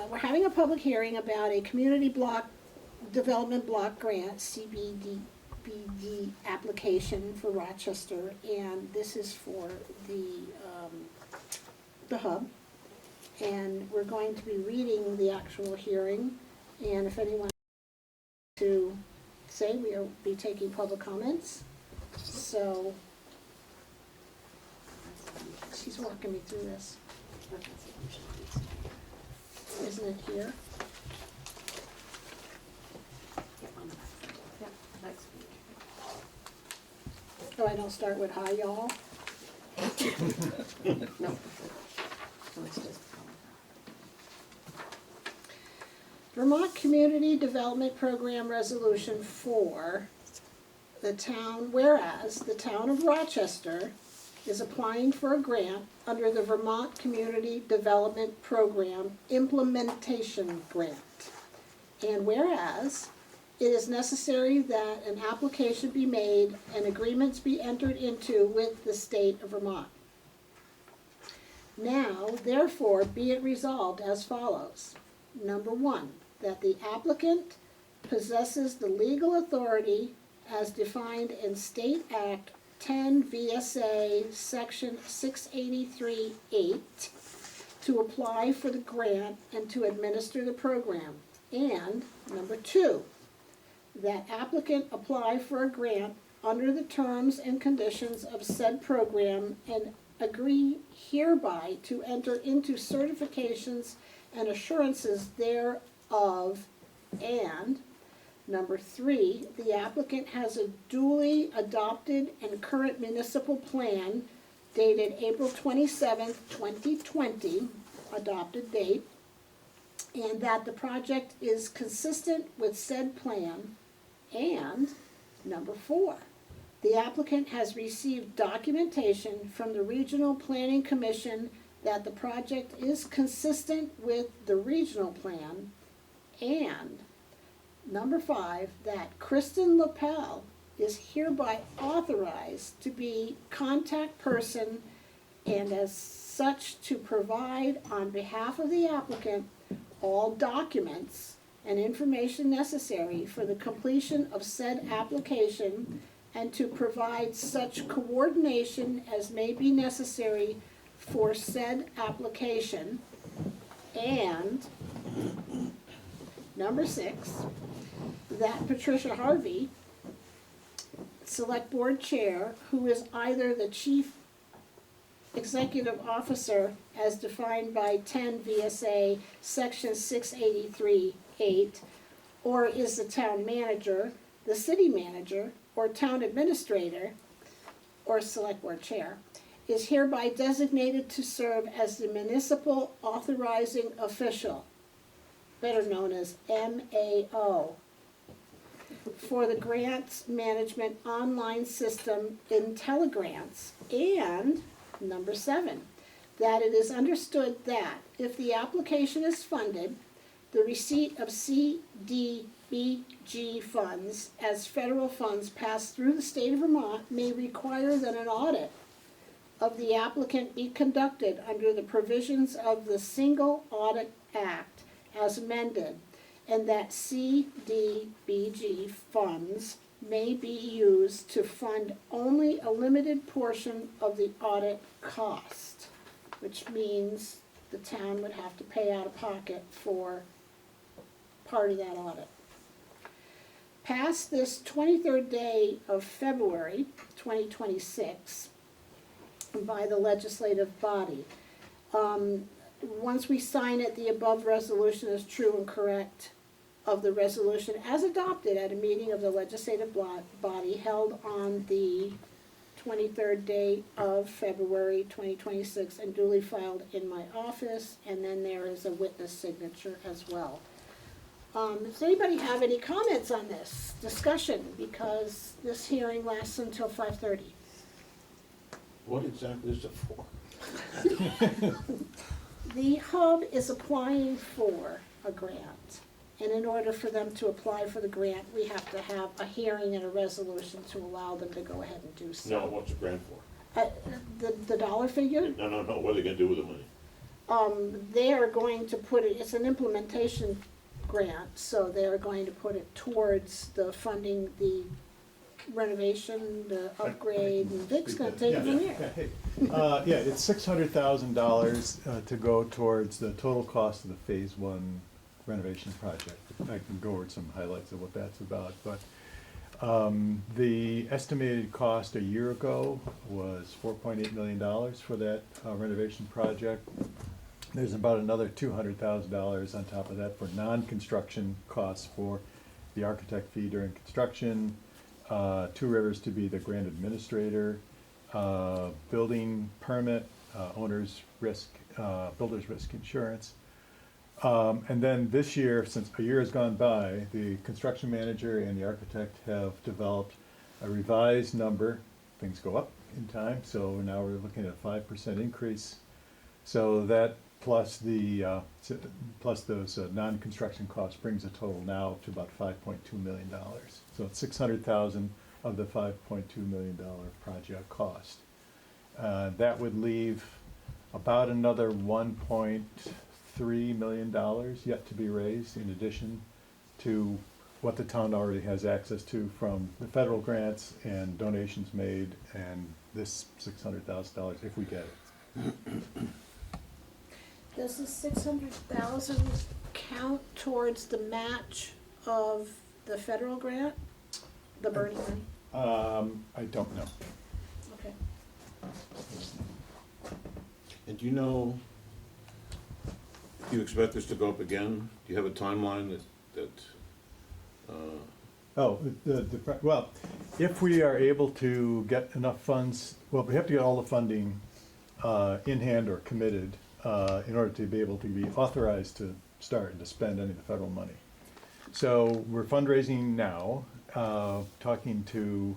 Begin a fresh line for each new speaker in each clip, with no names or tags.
we're having a public hearing about a community block, development block grant, CBD application for Rochester, and this is for the hub. And we're going to be reading the actual hearing, and if anyone wants to say, we'll be taking public comments. So, she's walking me through this. Isn't it here? Oh, I don't start with hi, y'all?
No. So it's just.
Vermont Community Development Program Resolution for the town, whereas the town of Rochester is applying for a grant under the Vermont Community Development Program Implementation Grant. And whereas it is necessary that an application be made and agreements be entered into with the state of Vermont. Now, therefore, be it resolved as follows. Number one, that the applicant possesses the legal authority as defined in State Act 10 VSA Section 683-8 to apply for the grant and to administer the program. And number two, that applicant apply for a grant under the terms and conditions of said program and agree hereby to enter into certifications and assurances thereof. And number three, the applicant has a duly adopted and current municipal plan dated April 27th, 2020, adopted date, and that the project is consistent with said plan. And number four, the applicant has received documentation from the Regional Planning Commission that the project is consistent with the regional plan. And number five, that Kristen Lapel is hereby authorized to be contact person and as such to provide on behalf of the applicant all documents and information necessary for the completion of said application and to provide such coordination as may be necessary for said application. And number six, that Patricia Harvey, Select Board Chair, who is either the Chief Executive Officer as defined by 10 VSA Section 683-8, or is the town manager, the city manager, or town administrator, or Select Board Chair, is hereby designated to serve as the municipal authorizing official, better known as MAO, for the grants management online system IntelliGrants. And number seven, that it is understood that if the application is funded, the receipt of CDBG funds as federal funds pass through the state of Vermont may require that an audit of the applicant be conducted under the provisions of the Single Audit Act as amended, and that CDBG funds may be used to fund only a limited portion of the audit cost, which means the town would have to pay out of pocket for part of that audit. Past this 23rd day of February 2026 by the legislative body. Once we sign it, the above resolution is true and correct of the resolution as adopted at a meeting of the legislative body held on the 23rd day of February 2026 and duly filed in my office, and then there is a witness signature as well. Does anybody have any comments on this discussion? Because this hearing lasts until 5:30.
What exactly is it for?
The hub is applying for a grant, and in order for them to apply for the grant, we have to have a hearing and a resolution to allow them to go ahead and do so.
No, what's the grant for?
The dollar figure?
No, what are they gonna do with the money?
they are going to put it, it's an implementation grant, so they're going to put it towards the funding, the renovation, the upgrade, and Vic's gonna take it from here.
Hey, yeah, it's $600,000 to go towards the total cost of the Phase 1 renovation project. I can go over some highlights of what that's about, but the estimated cost a year ago was $4.8 million for that renovation project. There's about another $200,000 on top of that for non-construction costs for the architect fee during construction, Two Rivers to be the grant administrator, building permit, owner's risk, builder's risk insurance. And then this year, since a year has gone by, the construction manager and the architect have developed a revised number. Things go up in time, so now we're looking at a 5% increase. So that plus those non-construction costs brings the total now to about $5.2 million. So it's $600,000 of the $5.2 million project cost. That would leave about another $1.3 million yet to be raised, in addition to what the town already has access to from the federal grants and donations made, and this $600,000 if we get it.
Does the 600,000 count towards the match of the federal grant, the Bernie money?
I don't know.
Okay.
And do you know, do you expect this to go up again? Do you have a timeline that
Oh, well, if we are able to get enough funds, well, we have to get all the funding in hand or committed in order to be able to be authorized to start and to spend any of the federal money. So we're fundraising now, talking to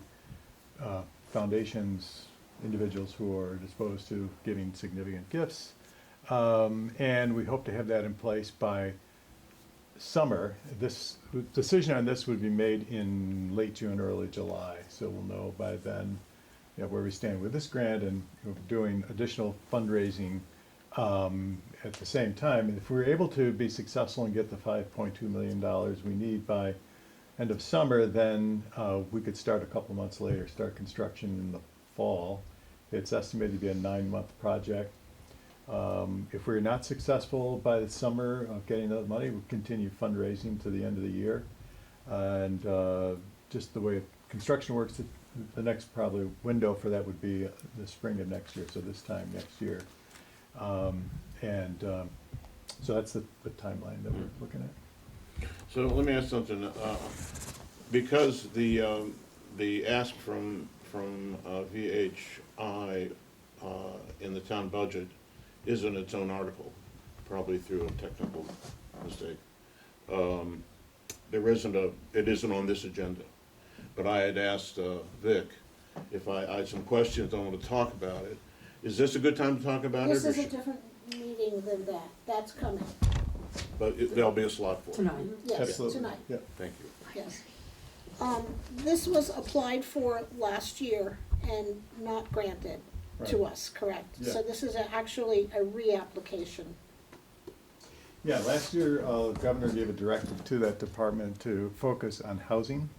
foundations, individuals who are disposed to giving significant gifts, and we hope to have that in place by summer. This decision on this would be made in late June, early July, so we'll know by then, you know, where we stand with this grant, and we're doing additional fundraising at the same time. And if we're able to be successful and get the $5.2 million we need by end of summer, then we could start a couple months later, start construction in the fall. It's estimated to be a 9-month project. If we're not successful by the summer of getting that money, we'll continue fundraising to the end of the year. And just the way construction works, the next probably window for that would be the spring of next year, so this time next year. So that's the timeline that we're looking at.
So let me ask something. Because the ask from VHI in the town budget isn't its own article, probably through a technical mistake. It isn't on this agenda. But I had asked Vic if I had some questions, I want to talk about it. Is this a good time to talk about it?
This is a different meeting than that. That's coming.
But there'll be a slot for it.
Tonight.
Yes,
Absolutely.
tonight.
Yeah.
Thank you.
Yes. This was applied for last year and not granted to
Right.
us, correct?
Yeah.
So this is actually a reapplication.
Yeah, last year, the governor gave a directive to that department to focus on housing.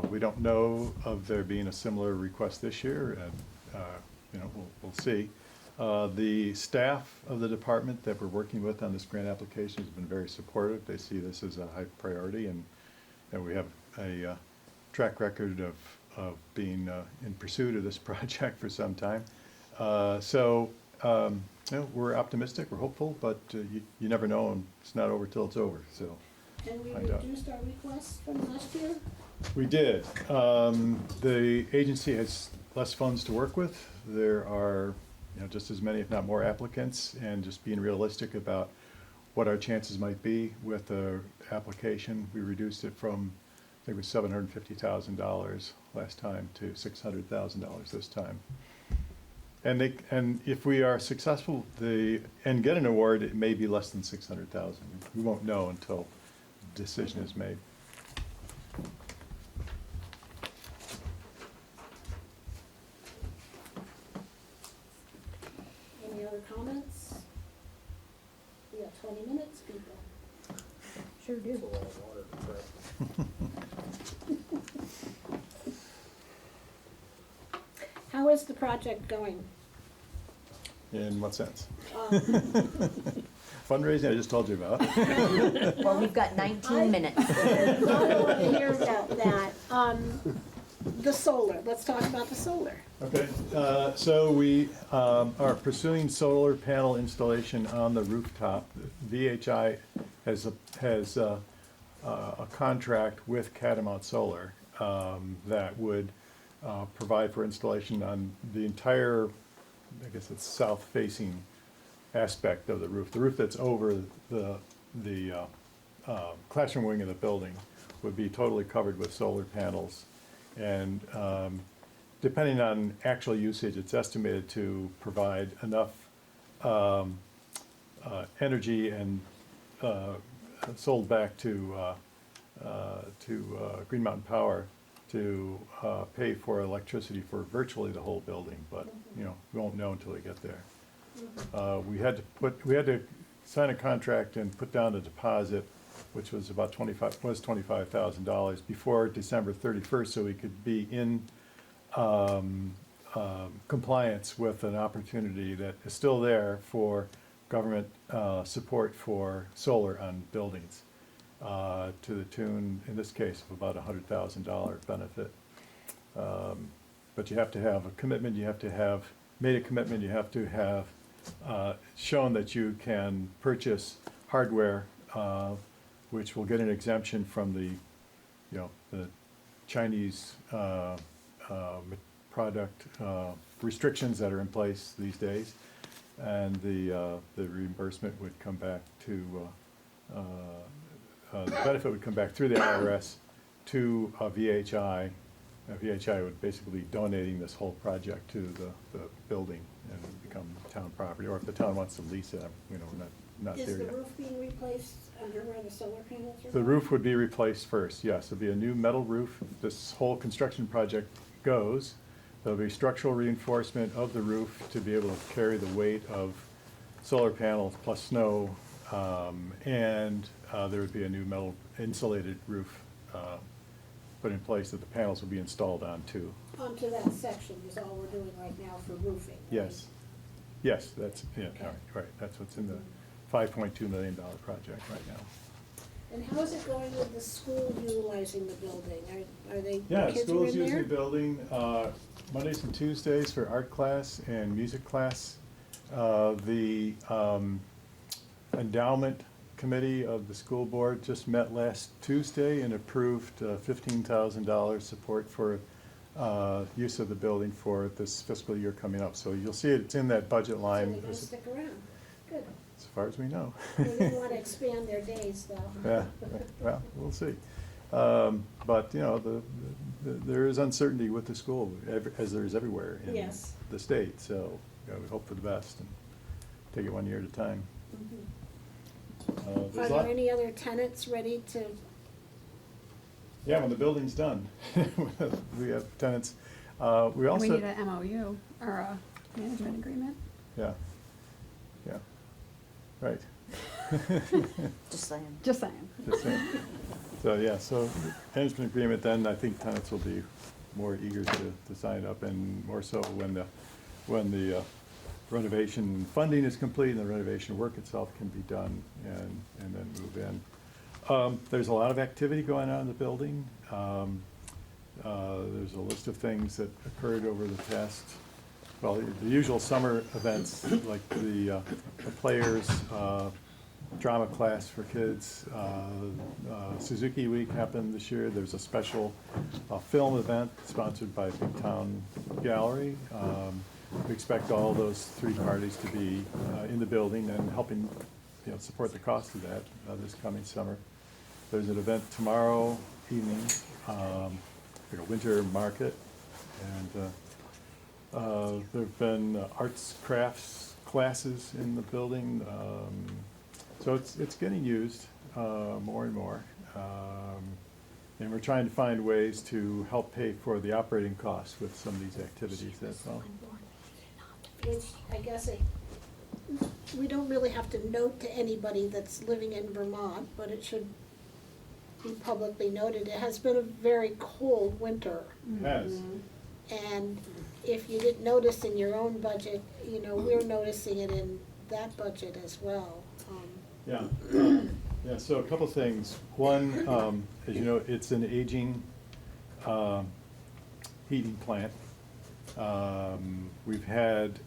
We don't know of there being a similar request this year, and, you know, we'll see. The staff of the department that we're working with on this grant application has been very supportive. They see this as a high priority, and we have a track record of being in pursuit of this project for some time. You know, we're optimistic, we're hopeful, but you never know, and it's not over till it's over, so.
And we
Find out.
reduced our requests from last year?
We did. The agency has less funds to work with. There are, you know, just as many, if not more, applicants, and just being realistic about what our chances might be with the application. We reduced it from, I think it was $750,000 last time to $600,000 this time. And if we are successful and get an award, it may be less than $600,000. We won't know until the decision is made.
Any other comments? 20 minutes, people.
Sure do.
How is the project going?
In what sense?
Um,
Fundraising, I just told you about.
Well, we've got 19 minutes.
I don't want to hear about that. The solar, let's talk about the solar.
Okay, so we are pursuing solar panel installation on the rooftop. VHI has a contract with Catamount Solar that would provide for installation on the entire, I guess it's south-facing aspect of the roof. The roof that's over the classroom wing of the building would be totally covered with solar panels. And depending on actual usage, it's estimated to provide enough energy and sold back to Green Mountain Power to pay for electricity for virtually the whole building, but, you know, we won't know until we get there. We had to sign a contract and put down a deposit, which was about $25,000 before December 31st, so we could be in compliance with an opportunity that is still there for government support for solar on buildings, to the tune, in this case, of about $100,000 benefit. But you have to have a commitment, you have to have made a commitment, you have to have shown that you can purchase hardware which will get an exemption from the, you know, the Chinese product restrictions that are in place these days, and the reimbursement would come back to the benefit would come back through the ROS to VHI. VHI would basically be donating this whole project to the building and it would become town property, or if the town wants to lease it, you know, we're not
Is
there
the
yet.
roof being replaced under where the solar panels are?
The
going?
roof would be replaced first, yes. It'll be a new metal roof. This whole construction project goes. There'll be structural reinforcement of the roof to be able to carry the weight of solar panels plus snow. And there would be a new metal insulated roof put in place that the panels will be installed onto.
Onto that section is all we're doing right now for roofing. right?
Yes. Yes, that's, yeah, all right. That's what's in the $5.2 million project right now.
And how is it going with the school utilizing the building? Are they,
Yeah,
the kids are
schools
in
using the
there?
building, Mondays and Tuesdays for art class and music class. The endowment committee of the school board just met last Tuesday and approved $15,000 support for use of the building for this fiscal year coming up. So you'll see it's in that budget
So
line,
they're gonna stick around. Good.
as far as we know.
They didn't want to expand their days though.
Yeah, well, we'll see. But, you know, there is uncertainty with the school, as there is everywhere in
Yes.
the state. So, you know, we hope for the best and take it one year at a time.
Mhm.
There's
Are
a
there
lot-
any other tenants ready to,
Yeah, when the building's done, we have tenants. We
We
also,
need a MOU or a management agreement.
yeah, yeah, right.
Just saying.
Just saying.
Just saying. So, yeah, so management agreement, then I think tenants will be more eager to sign up, and more so when the renovation funding is complete and the renovation work itself can be done, and then move in. There's a lot of activity going on in the building. There's a list of things that occurred over the past, well, the usual summer events, like the players, drama class for kids. Suzuki Week happened this year. There's a special film event sponsored by Big Town Gallery. We expect all those three parties to be in the building and helping, you know, support the cost of that this coming summer. There's an event tomorrow evening, like a winter market, and there've been arts, crafts classes in the building. So it's getting used more and more. And we're trying to find ways to help pay for the operating costs with some of these activities as well.
which I guess it we don't really have to note to anybody that's living in Vermont, but it should be publicly noted. It has been a very cold winter.
Yes.
And if you didn't notice in your own budget, you know, we're noticing it in that budget as well.
Yeah, yeah, so a couple things. One, as you know, it's an aging heating plant. We've had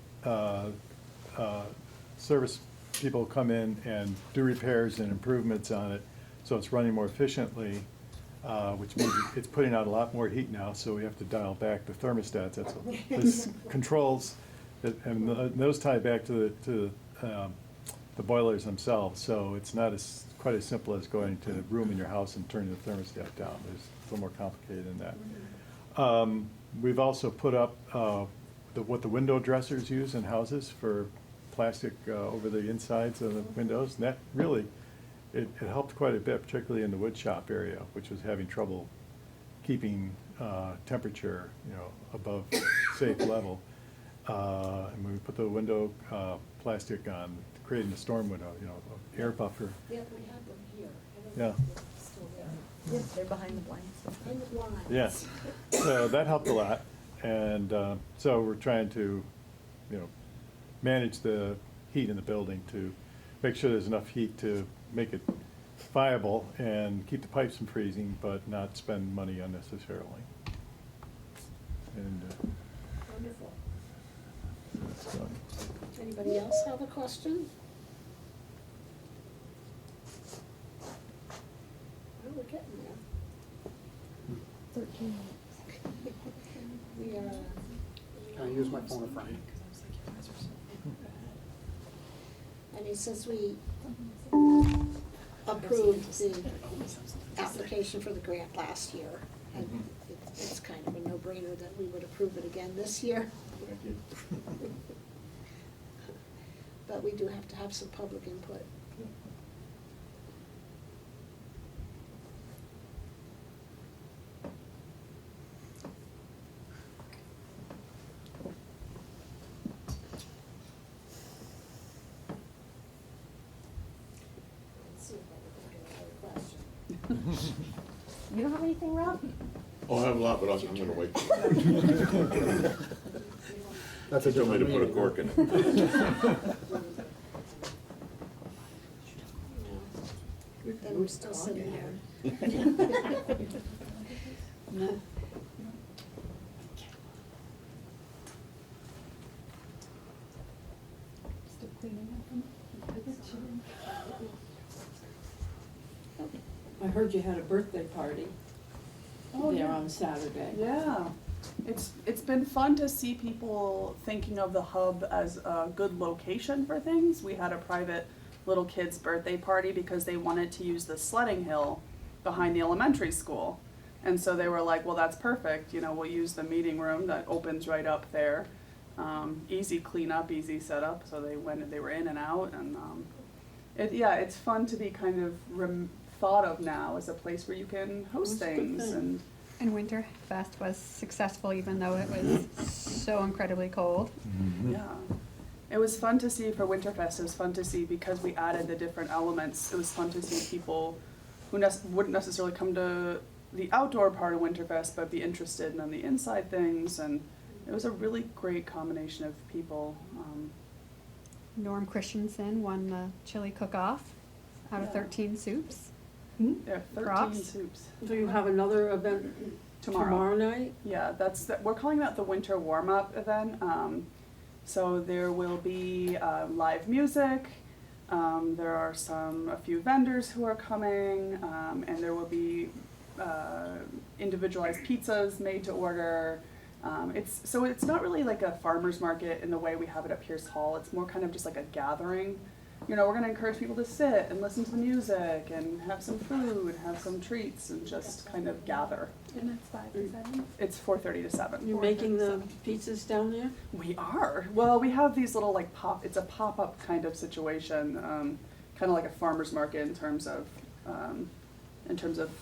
service people come in and do repairs and improvements on it, so it's running more efficiently, which means it's putting out a lot more heat now, so we have to dial back the thermostats. That's this controls, and those tie back to the boilers themselves, so it's not quite as simple as going to a room in your house and turning the thermostat down. There's a little more complicated than that. We've also put up what the window dressers use in houses for plastic over the insides of the windows, and that really, it helped quite a bit, particularly in the wood shop area, which was having trouble keeping temperature, above safe level. And when we put the window plastic on, creating a storm window, air buffer.
Yeah, we have them here. I don't
Yeah.
know if they're still there.
Yeah, they're behind the blinds.
Behind the blinds.
Yes, so that helped a lot, and so we're trying to, manage the heat in the building to make sure there's enough heat to make it viable and keep the pipes from freezing, but not spend money unnecessarily. And
Wonderful.
so,
Anybody else have a question? Well, we're getting there.
13
We are.
Can I use my phone a friend?
I mean, since we approved the application for the grant last year, and it's kind of a no-brainer that we would approve it again this year.
thank you.
But we do have to have some public input. Let's see if I can think of another question.
You don't have anything, Rob?
Oh, I have a lot, but I'm gonna wait.
That's a
Tell me to
different
put a
meeting.
cork in it.
No. Then we're still sitting here.
No. Still cleaning up.
I heard you had a birthday party
Oh,
there
yeah.
on Saturday.
Yeah, it's been fun to see people thinking of the hub as a good location for things. We had a private little kid's birthday party because they wanted to use the sledding hill behind the elementary school. And so they were like, well, that's perfect, we'll use the meeting room that opens right up there. Easy cleanup, easy setup, so they were in and out, and it's fun to be kind of thought of now as a place where you can host
That's a good
things.
thing.
And Winterfest was successful even though it was so incredibly cold.
Yeah, it was fun to see for Winterfest. It was fun to see because we added the different elements. It was fun to see people who wouldn't necessarily come to the outdoor part of Winterfest, but be interested in the inside things. And it was a really great combination of people.
Norm Christensen won the chili cook-off out of
Yeah.
13 soups.
There are 13
Props.
soups
So you have another event tomorrow night?
Yeah, we're calling that the winter warm-up event. So there will be live music. There are a few vendors who are coming, and there will be individualized pizzas made to order. It's not really like a farmer's market in the way we have it at Pierce Hall. It's more kind of just like a gathering. We're going to encourage people to sit and listen to the music and have some food, have some treats, and just kind of gather.
And it's 5 to 7.
It's 4:30 to 7.
You're making the pizzas down there?
We are. Well, we have these little it's a pop-up kind of situation, kind of like a farmer's market in terms of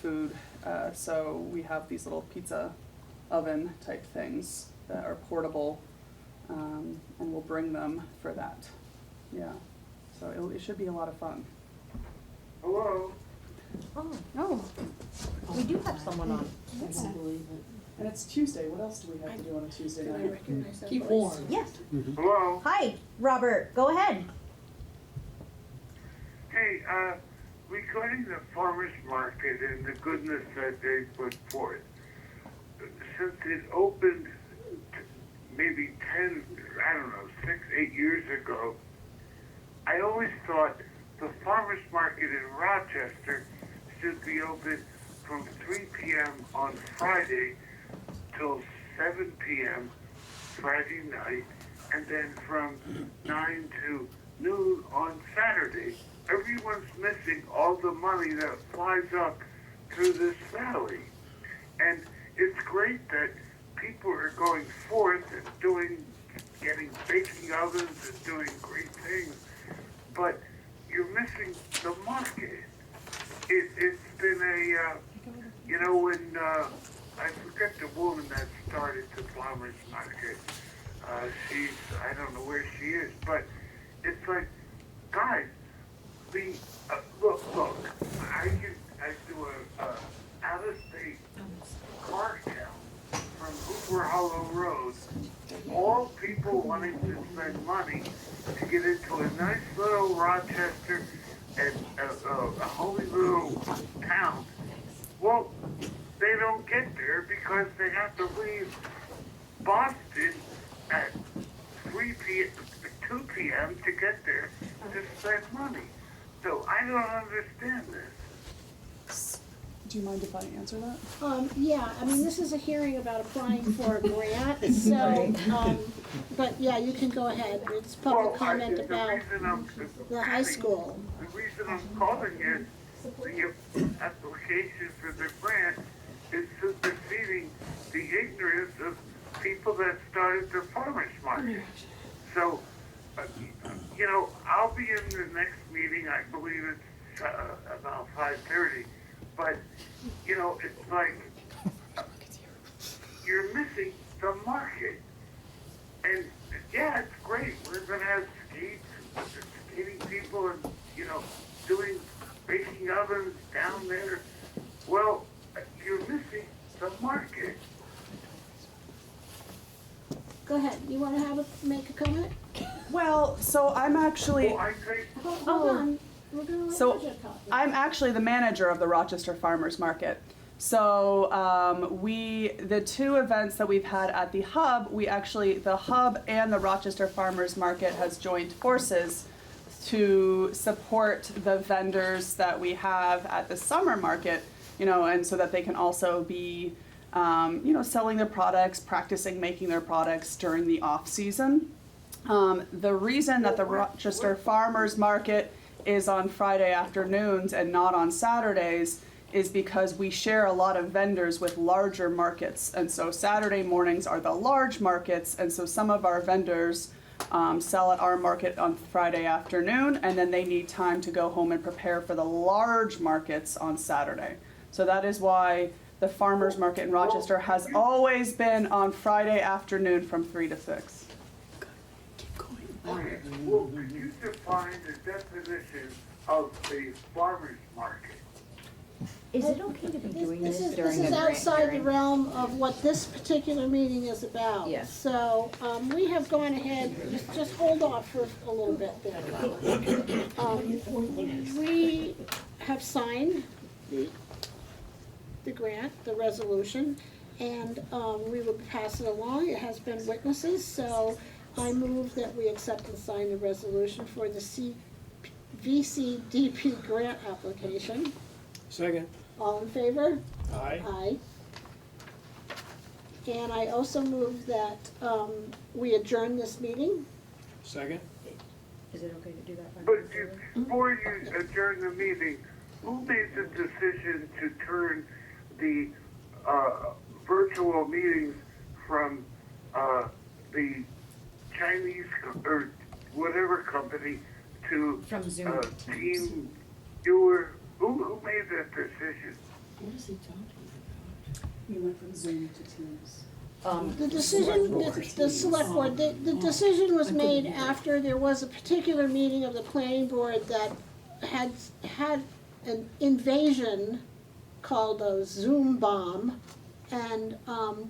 food. So we have these little pizza oven type things that are portable, and we'll bring them for that Yeah, so it should be a lot of fun.
Hello?
Oh, we do have someone on.
I can't believe it.
And it's Tuesday, what else do we have to do on a Tuesday
Did I
night?
recognize that
Keep
voice?
warm.
Yes.
Hello?
Hi, Robert, go ahead.
Hey, regarding the farmer's market and the goodness that they put forth, since it opened maybe 10, I don't know, 6, 8 years ago, I always thought the farmer's market in Rochester should be open from 3 p.m. on Friday till 7 p.m. Friday night, and then from 9 to noon on Saturday. Everyone's missing all the money that flies up through this valley. And it's great that people are going forth and getting baking ovens and doing great things, but you're missing the market. It's been when, I forget the woman that started the farmer's market. I don't know where she is, but it's like, guys, look, I do a out-of-state car count from Hoover Hollow Road, all people wanting to spend money to get into a nice little Rochester and a holy little town. Well, they don't get there because they have to leave Boston at 2 p.m. to get there to spend money. So I don't understand this.
Do you mind if I answer that?
Yeah, I mean, this is a hearing about applying for a grant, so, but yeah, you can go ahead. It's public comment about the high school.
The reason I'm calling is the application for the grant is superseding the ignorance of people that started the farmer's market. So, I'll be in the next meeting, I believe it's about 5:30, but, it's like, you're missing the market. And, yeah, it's great, we're gonna have skating people and, doing baking ovens down there. Well, you're missing the market.
Go ahead, you wanna make a comment?
Well, so I'm actually,
Well, I think,
Hold on, we're gonna let
So,
Roger talk.
I'm actually the manager of the Rochester Farmers Market. So the two events that we've had at the hub, the hub and the Rochester Farmers Market has joined forces to support the vendors that we have at the summer market, and so that they can also be, selling their products, practicing making their products during the off season. The reason that the Rochester Farmers Market is on Friday afternoons and not on Saturdays is because we share a lot of vendors with larger markets. And so Saturday mornings are the large markets, and so some of our vendors sell at our market on Friday afternoon, and then they need time to go home and prepare for the large markets on Saturday. So that is why the farmers market in Rochester has always been on Friday afternoon from 3 to 6.
okay, well, could you define the definition of a farmer's market?
Is it okay to be doing this
This
during
is
a grant
outside the
hearing?
realm of what this particular meeting is about.
Yes.
So, we have gone ahead, just hold off for a little bit there. We have signed the grant, the resolution, and, we will pass it along. It has been witnesses, so I move that we accept and sign the resolution for the VCDP grant application.
Second.
All in favor?
Aye.
Aye. And I also move that we adjourn this meeting.
Second.
Is it okay to do that?
But before you adjourn the meeting, who made the decision to turn the virtual meetings from the Chinese or whatever company to
From Zoom to Teams.
Team Viewer? Who made that decision?
What is he talking about?
We went from Zoom to Teams.
The decision, the select board, the decision was made after there was a particular meeting of the planning board that had an invasion called a Zoom bomb. And,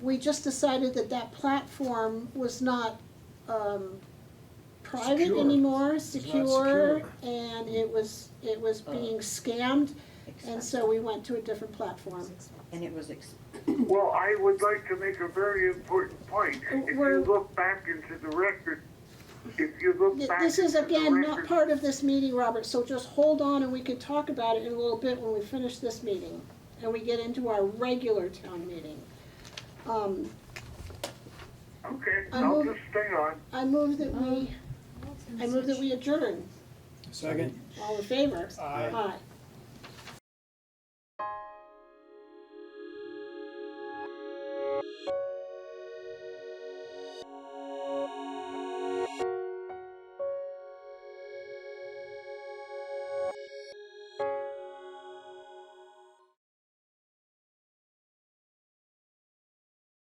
we just decided that that platform was not, private
Secure.
anymore,
It's not
secure,
secure.
and it was being scammed. And so we went to a different platform.
And it was
Well, I would like to make a very important point. If you
We're-
look back into the record, if you look back
This is
into the
again not
record-
part of this meeting, Robert, so just hold on and we can talk about it in a little bit when we finish this meeting. And we get into our regular town meeting.
Okay,
I
I'll
move-
just stay on.
I move that we adjourn.
Second.
All in favor?
Aye.
Aye.